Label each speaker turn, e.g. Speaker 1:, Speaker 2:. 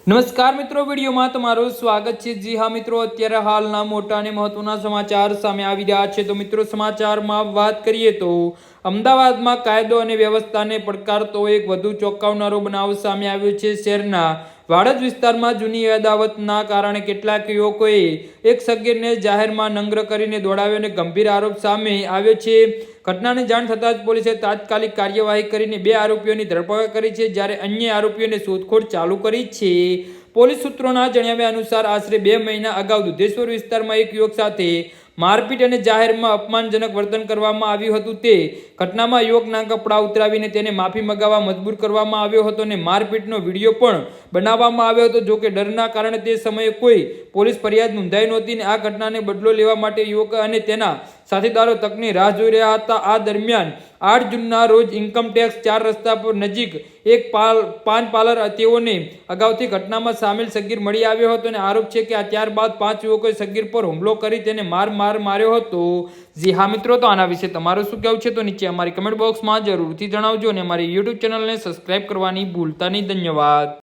Speaker 1: નમસ્કાર મિત્રો, વિડીયોમાં તમારું સ્વાગત છે। જી હા મિત્રો, અત્યારે હાલના મોટા અને મહત્વના સમાચાર સામે આવી રહ્યા છે। તો મિત્રો, સમાચારમાં વાત કરીએ તો અમદાવાદમાં કાયદો અને વ્યવસ્થાને પડકારતો એક વધુ ચોંકાવનારો બનાવ સામે આવ્યો છે। શહેરના વાડજ વિસ્તારમાં જૂની અદાવતના કારણે કેટલાક યુવકોએ એક સગીરને જાહેરમાં નંગ્ર કરીને દોડાવ્યો અને ગંભીર આરોપ સામે આવ્યો છે। ઘટનાની જાણ થતાં જ પોલીસે તાત્કાલિક કાર્યવાહી કરીને 2 આરોપીઓની ધરપકડ કરી છે, જ્યારે અન્ય આરોપીઓની શોધખોળ ચાલુ કરી છે। પોલીસ સૂત્રોના જણાવ્યા અનુસાર આશરે 2 મહિના અગાઉ દુધેશ્વર વિસ્તારમાં એક યુવક સાથે મારપીટ અને જાહેરમાં અપમાનજનક વર્તન કરવામાં આવ્યું હતું। તે ઘટનામાં યુવકના કપડાં ઉતરાવીને તેને માફી મંગાવવા મજબૂર કરવામાં આવ્યો હતો અને મારપીટનો વિડીયો પણ બનાવવામાં આવ્યો હતો। જોકે ડરના કારણે તે સમયે કોઈ પોલીસ ફરિયાદ નોંધાઈ નહોતી અને આ ઘટનાને બદલો લેવા માટે યુવક અને તેના સાથીદારો તકની રાહ જોઈ રહ્યા હતા। આ દરમિયાન 8 જૂનના રોજ ઇન્કમટેક્સ 4 રસ્તા પર નજીક એક પાન પાર્લર તેઓને અગાઉથી ઘટનામાં સામેલ સગીર મળી આવ્યો હતો અને આરોપ છે કે ત્યારબાદ 5 યુવકોએ સગીર પર હુમલો કરી તેને માર્યો હતો। જી હા મિત્રો, તો આના વિશે તમારું શું કહેવું છે તો નીચે અમારી કમેન્ટ બોક્સમાં જરૂરથી જણાવજો અને અમારી યુટ્યુબ ચેનલને સબસ્ક્રાઇબ કરવાની ભૂલતા નહીં। ધન્યવાદ।